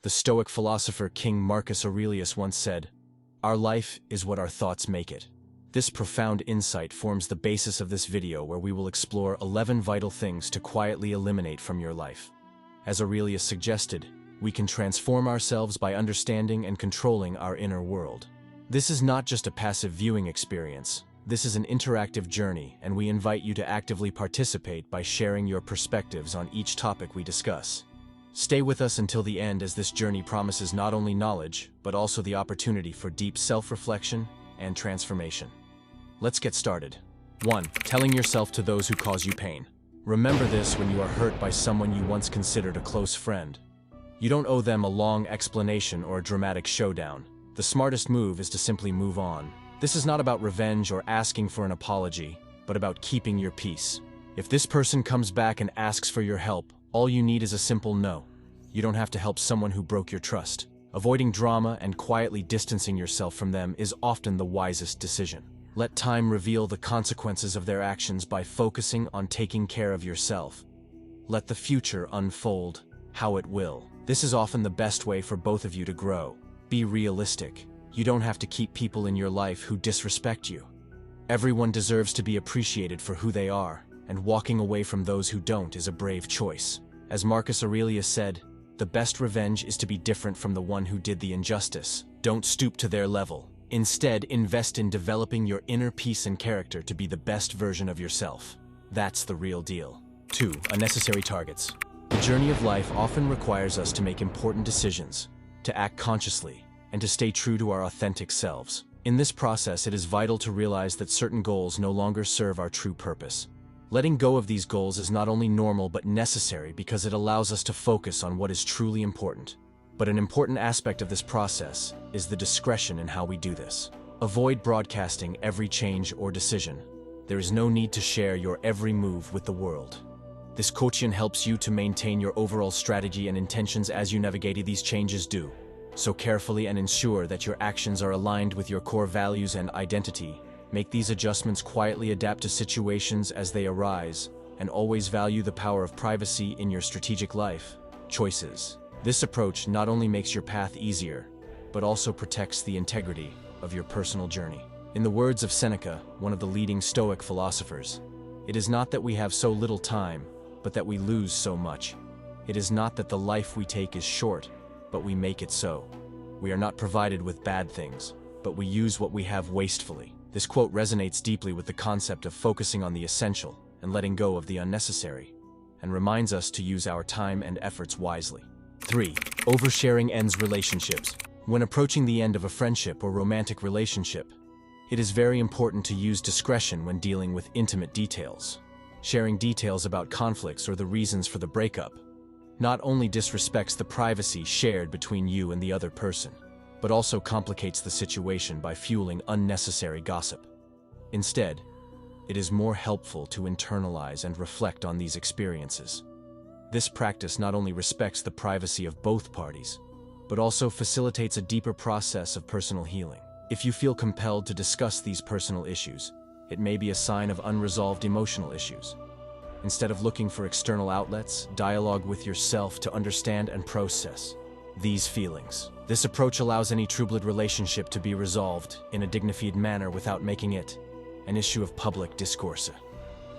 The Stoic philosopher King Marcus Aurelius once said, "Our life is what our thoughts make it." This profound insight forms the basis of this video, where we will explore 11 vital things to quietly eliminate from your life. As Aurelius suggested, we can transform ourselves by understanding and controlling our inner world. This is not just a passive viewing experience. This is an interactive journey, and we invite you to actively participate by sharing your perspectives on each topic we discuss. Stay with us until the end, as this journey promises not only knowledge, but also the opportunity for deep self-reflection and transformation. Let's get started. 1. Telling yourself to those who cause you pain. Remember this when you are hurt by someone you once considered a close friend. You don't owe them a long explanation or a dramatic showdown. The smartest move is to simply move on. This is not about revenge or asking for an apology, but about keeping your peace. If this person comes back and asks for your help, all you need is a simple no. You don't have to help someone who broke your trust. Avoiding drama and quietly distancing yourself from them is often the wisest decision. Let time reveal the consequences of their actions by focusing on taking care of yourself. Let the future unfold how it will. This is often the best way for both of you to grow. Be realistic. You don't have to keep people in your life who disrespect you. Everyone deserves to be appreciated for who they are, and walking away from those who don't is a brave choice. As Marcus Aurelius said, "The best revenge is to be different from the one who did the injustice." Don't stoop to their level. Instead, invest in developing your inner peace and character to be the best version of yourself. That's the real deal. 2. Unnecessary targets. The journey of life often requires us to make important decisions, to act consciously, and to stay true to our authentic selves. In this process, it is vital to realize that certain goals no longer serve our true purpose. Letting go of these goals is not only normal but necessary, because it allows us to focus on what is truly important. But an important aspect of this process is the discretion in how we do this. Avoid broadcasting every change or decision. There is no need to share your every move with the world. This quotient helps you to maintain your overall strategy and intentions as you navigate these changes. Do so carefully and ensure that your actions are aligned with your core values and identity. Make these adjustments quietly, adapt to situations as they arise, and always value the power of privacy in your strategic life choices. This approach not only makes your path easier, but also protects the integrity of your personal journey. In the words of Seneca, one of the leading Stoic philosophers, "It is not that we have so little time, but that we lose so much. It is not that the life we take is short, but we make it so. We are not provided with bad things, but we use what we have wastefully." This quote resonates deeply with the concept of focusing on the essential and letting go of the unnecessary, and reminds us to use our time and efforts wisely. 3. Oversharing ends relationships. When approaching the end of a friendship or romantic relationship, it is very important to use discretion when dealing with intimate details. Sharing details about conflicts or the reasons for the breakup not only disrespects the privacy shared between you and the other person, but also complicates the situation by fueling unnecessary gossip. Instead, it is more helpful to internalize and reflect on these experiences. This practice not only respects the privacy of both parties, but also facilitates a deeper process of personal healing. If you feel compelled to discuss these personal issues, it may be a sign of unresolved emotional issues. Instead of looking for external outlets, dialogue with yourself to understand and process these feelings. This approach allows any troubled relationship to be resolved in a dignified manner without making it an issue of public discourse.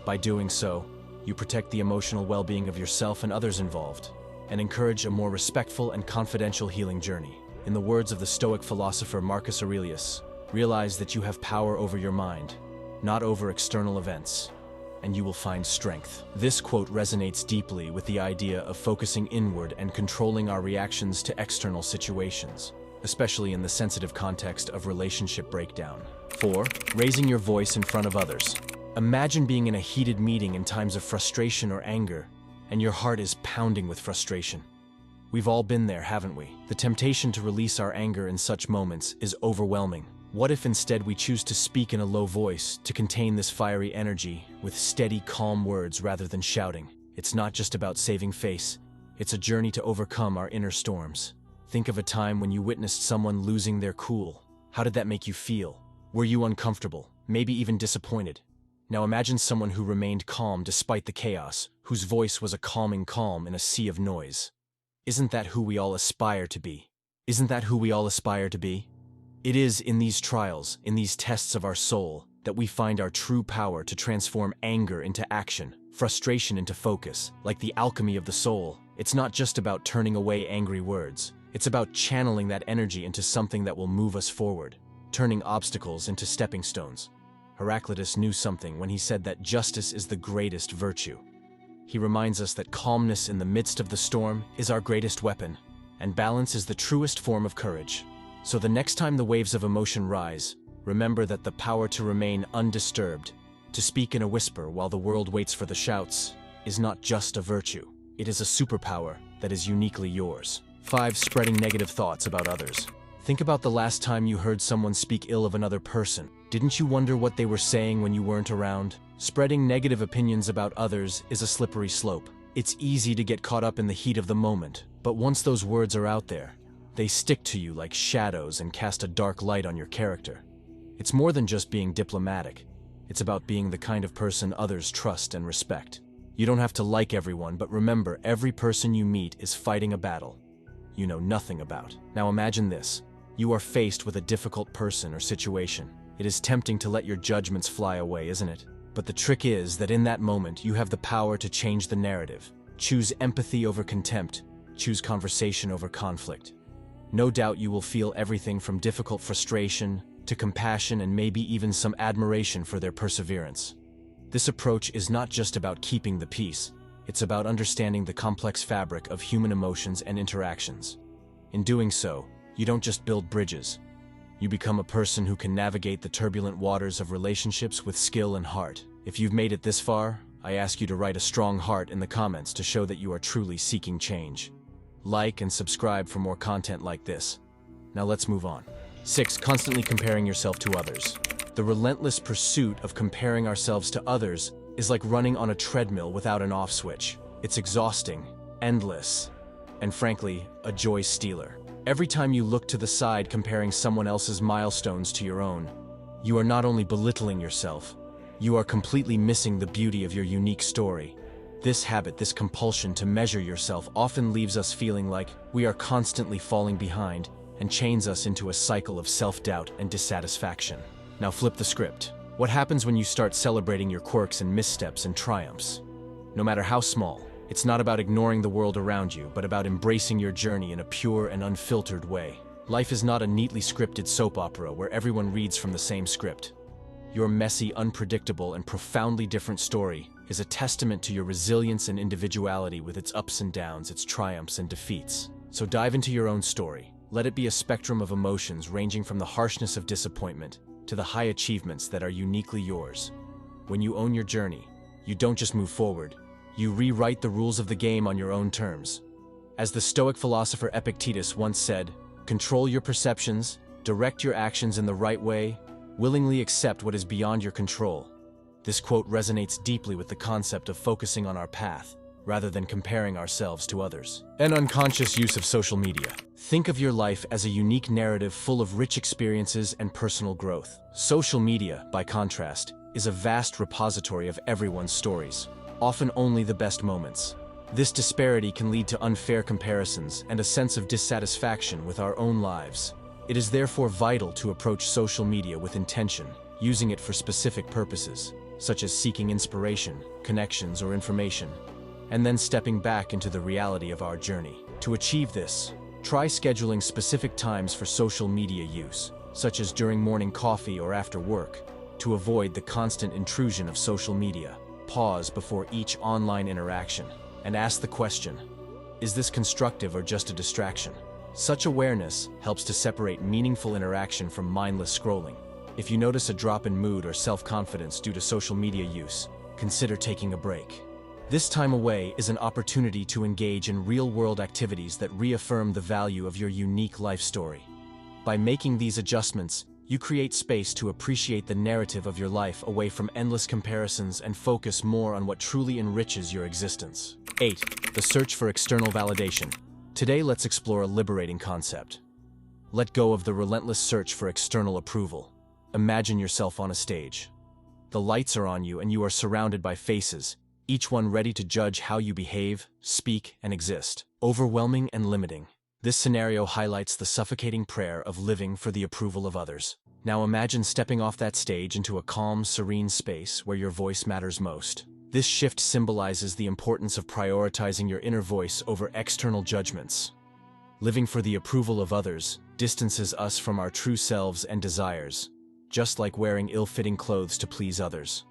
By doing so, you protect the emotional well-being of yourself and others involved, and encourage a more respectful and confidential healing journey. In the words of the Stoic philosopher Marcus Aurelius, realize that you have power over your mind, not over external events, and you will find strength. This quote resonates deeply with the idea of focusing inward and controlling our reactions to external situations, especially in the sensitive context of relationship breakdown. 4. Raising your voice in front of others. Imagine being in a heated meeting in times of frustration or anger, and your heart is pounding with frustration. We've all been there, haven't we? The temptation to release our anger in such moments is overwhelming. What if instead we choose to speak in a low voice, to contain this fiery energy with steady, calm words rather than shouting? It's not just about saving face, it's a journey to overcome our inner storms. Think of a time when you witnessed someone losing their cool. How did that make you feel? Were you uncomfortable, maybe even disappointed? Now imagine someone who remained calm despite the chaos, whose voice was a calming calm in a sea of noise. Isn't that who we all aspire to be? Isn't that who we all aspire to be? It is in these trials, in these tests of our soul, that we find our true power to transform anger into action, frustration into focus, like the alchemy of the soul. It's not just about turning away angry words. It's about channeling that energy into something that will move us forward, turning obstacles into stepping stones. Heraclitus knew something when he said that justice is the greatest virtue. He reminds us that calmness in the midst of the storm is our greatest weapon, and balance is the truest form of courage. So the next time the waves of emotion rise, remember that the power to remain undisturbed, to speak in a whisper while the world waits for the shouts, is not just a virtue. It is a superpower that is uniquely yours. 5. Spreading negative thoughts about others. Think about the last time you heard someone speak ill of another person. Didn't you wonder what they were saying when you weren't around? Spreading negative opinions about others is a slippery slope. It's easy to get caught up in the heat of the moment, but once those words are out there, they stick to you like shadows and cast a dark light on your character. It's more than just being diplomatic. It's about being the kind of person others trust and respect. You don't have to like everyone, but remember, every person you meet is fighting a battle you know nothing about. Now imagine this. You are faced with a difficult person or situation. It is tempting to let your judgments fly away, isn't it? But the trick is that in that moment, you have the power to change the narrative. Choose empathy over contempt. Choose conversation over conflict. No doubt you will feel everything from difficult frustration to compassion and maybe even some admiration for their perseverance. This approach is not just about keeping the peace. It's about understanding the complex fabric of human emotions and interactions. In doing so, you don't just build bridges. You become a person who can navigate the turbulent waters of relationships with skill and heart. If you've made it this far, I ask you to write a strong heart in the comments to show that you are truly seeking change. Like and subscribe for more content like this. Now let's move on. 6. Constantly comparing yourself to others. The relentless pursuit of comparing ourselves to others is like running on a treadmill without an off switch. It's exhausting, endless, and frankly, a joy stealer. Every time you look to the side comparing someone else's milestones to your own, you are not only belittling yourself, you are completely missing the beauty of your unique story. This habit, this compulsion to measure yourself often leaves us feeling like we are constantly falling behind and chains us into a cycle of self-doubt and dissatisfaction. Now flip the script. What happens when you start celebrating your quirks and missteps and triumphs? No matter how small, it's not about ignoring the world around you, but about embracing your journey in a pure and unfiltered way. Life is not a neatly scripted soap opera where everyone reads from the same script. Your messy, unpredictable, and profoundly different story is a testament to your resilience and individuality with its ups and downs, its triumphs and defeats. So dive into your own story. Let it be a spectrum of emotions ranging from the harshness of disappointment to the high achievements that are uniquely yours. When you own your journey, you don't just move forward, you rewrite the rules of the game on your own terms. As the Stoic philosopher Epictetus once said, control your perceptions, direct your actions in the right way, willingly accept what is beyond your control. This quote resonates deeply with the concept of focusing on our path, rather than comparing ourselves to others. An unconscious use of social media. Think of your life as a unique narrative full of rich experiences and personal growth. Social media, by contrast, is a vast repository of everyone's stories, often only the best moments. This disparity can lead to unfair comparisons and a sense of dissatisfaction with our own lives. It is therefore vital to approach social media with intention, using it for specific purposes, such as seeking inspiration, connections, or information, and then stepping back into the reality of our journey. To achieve this, try scheduling specific times for social media use, such as during morning coffee or after work, to avoid the constant intrusion of social media. Pause before each online interaction and ask the question, is this constructive or just a distraction? Such awareness helps to separate meaningful interaction from mindless scrolling. If you notice a drop in mood or self-confidence due to social media use, consider taking a break. This time away is an opportunity to engage in real-world activities that reaffirm the value of your unique life story. By making these adjustments, you create space to appreciate the narrative of your life away from endless comparisons and focus more on what truly enriches your existence. 8. The search for external validation. Today, let's explore a liberating concept. Let go of the relentless search for external approval. Imagine yourself on a stage. The lights are on you and you are surrounded by faces, each one ready to judge how you behave, speak, and exist. Overwhelming and limiting. This scenario highlights the suffocating prayer of living for the approval of others. Now imagine stepping off that stage into a calm, serene space where your voice matters most. This shift symbolizes the importance of prioritizing your inner voice over external judgments. Living for the approval of others distances us from our true selves and desires, just like wearing ill-fitting clothes to please others.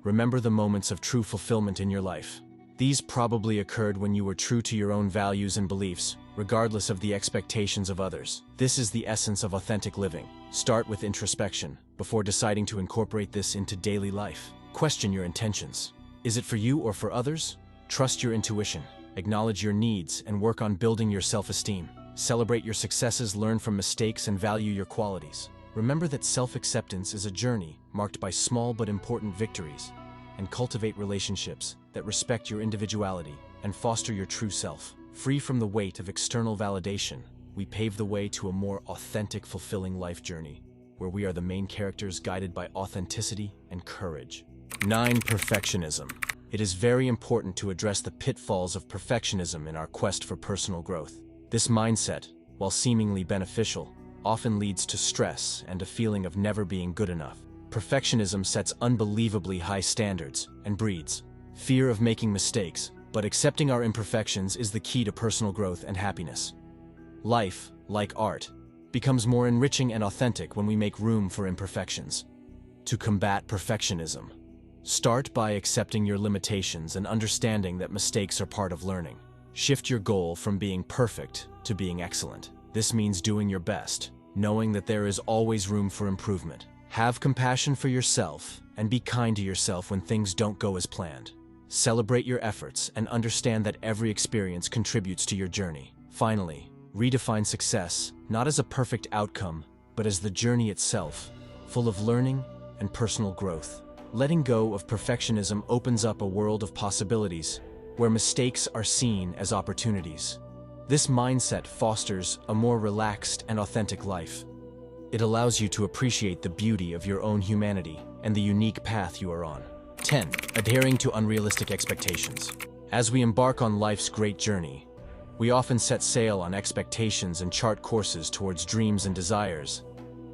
Remember the moments of true fulfillment in your life. These probably occurred when you were true to your own values and beliefs, regardless of the expectations of others. This is the essence of authentic living. Start with introspection before deciding to incorporate this into daily life. Question your intentions. Is it for you or for others? Trust your intuition. Acknowledge your needs and work on building your self-esteem. Celebrate your successes, learn from mistakes, and value your qualities. Remember that self-acceptance is a journey marked by small but important victories, and cultivate relationships that respect your individuality and foster your true self. Free from the weight of external validation, we pave the way to a more authentic, fulfilling life journey, where we are the main characters guided by authenticity and courage. 9. Perfectionism. It is very important to address the pitfalls of perfectionism in our quest for personal growth. This mindset, while seemingly beneficial, often leads to stress and a feeling of never being good enough. Perfectionism sets unbelievably high standards and breeds fear of making mistakes, but accepting our imperfections is the key to personal growth and happiness. Life, like art, becomes more enriching and authentic when we make room for imperfections. To combat perfectionism, start by accepting your limitations and understanding that mistakes are part of learning. Shift your goal from being perfect to being excellent. This means doing your best, knowing that there is always room for improvement. Have compassion for yourself and be kind to yourself when things don't go as planned. Celebrate your efforts and understand that every experience contributes to your journey. Finally, redefine success not as a perfect outcome, but as the journey itself, full of learning and personal growth. Letting go of perfectionism opens up a world of possibilities where mistakes are seen as opportunities. This mindset fosters a more relaxed and authentic life. It allows you to appreciate the beauty of your own humanity and the unique path you are on. 10. Adhering to unrealistic expectations. As we embark on life's great journey, we often set sail on expectations and chart courses towards dreams and desires.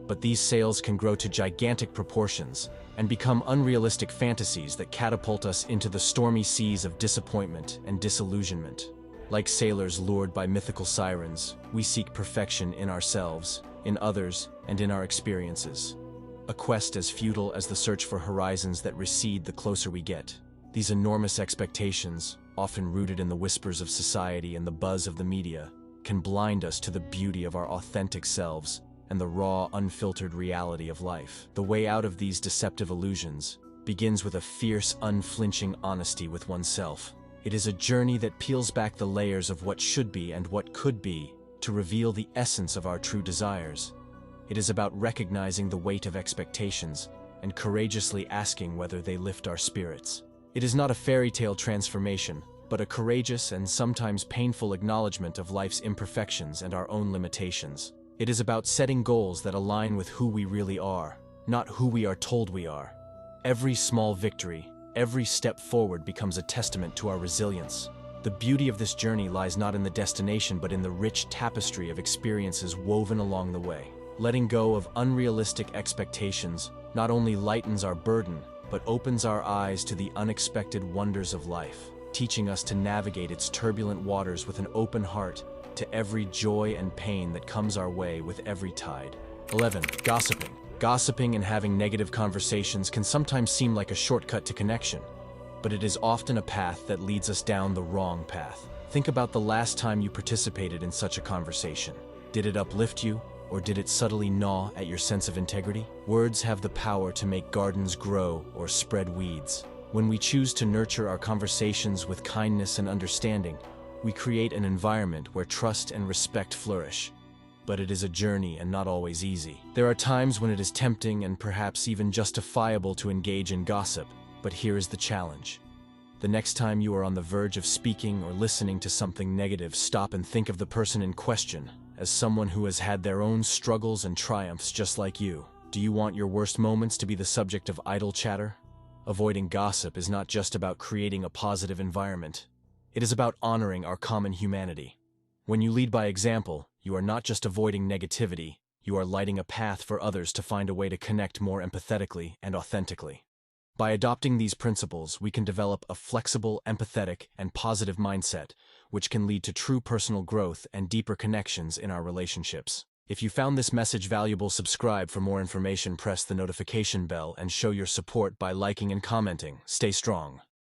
But these sails can grow to gigantic proportions and become unrealistic fantasies that catapult us into the stormy seas of disappointment and disillusionment. Like sailors lured by mythical sirens, we seek perfection in ourselves, in others, and in our experiences. A quest as futile as the search for horizons that recede the closer we get. These enormous expectations, often rooted in the whispers of society and the buzz of the media, can blind us to the beauty of our authentic selves and the raw, unfiltered reality of life. The way out of these deceptive illusions begins with a fierce, unflinching honesty with oneself. It is a journey that peels back the layers of what should be and what could be to reveal the essence of our true desires. It is about recognizing the weight of expectations and courageously asking whether they lift our spirits. It is not a fairy tale transformation, but a courageous and sometimes painful acknowledgement of life's imperfections and our own limitations. It is about setting goals that align with who we really are, not who we are told we are. Every small victory, every step forward becomes a testament to our resilience. The beauty of this journey lies not in the destination but in the rich tapestry of experiences woven along the way. Letting go of unrealistic expectations not only lightens our burden, but opens our eyes to the unexpected wonders of life, teaching us to navigate its turbulent waters with an open heart to every joy and pain that comes our way with every tide. 11. Gossiping. Gossiping and having negative conversations can sometimes seem like a shortcut to connection, but it is often a path that leads us down the wrong path. Think about the last time you participated in such a conversation. Did it uplift you, or did it subtly gnaw at your sense of integrity? Words have the power to make gardens grow or spread weeds. When we choose to nurture our conversations with kindness and understanding, we create an environment where trust and respect flourish. But it is a journey and not always easy. There are times when it is tempting and perhaps even justifiable to engage in gossip, but here is the challenge. The next time you are on the verge of speaking or listening to something negative, stop and think of the person in question as someone who has had their own struggles and triumphs just like you. Do you want your worst moments to be the subject of idle chatter? Avoiding gossip is not just about creating a positive environment. It is about honoring our common humanity. When you lead by example, you are not just avoiding negativity, you are lighting a path for others to find a way to connect more empathetically and authentically. By adopting these principles, we can develop a flexible, empathetic, and positive mindset, which can lead to true personal growth and deeper connections in our relationships. If you found this message valuable, subscribe for more information, press the notification bell, and show your support by liking and commenting. Stay strong.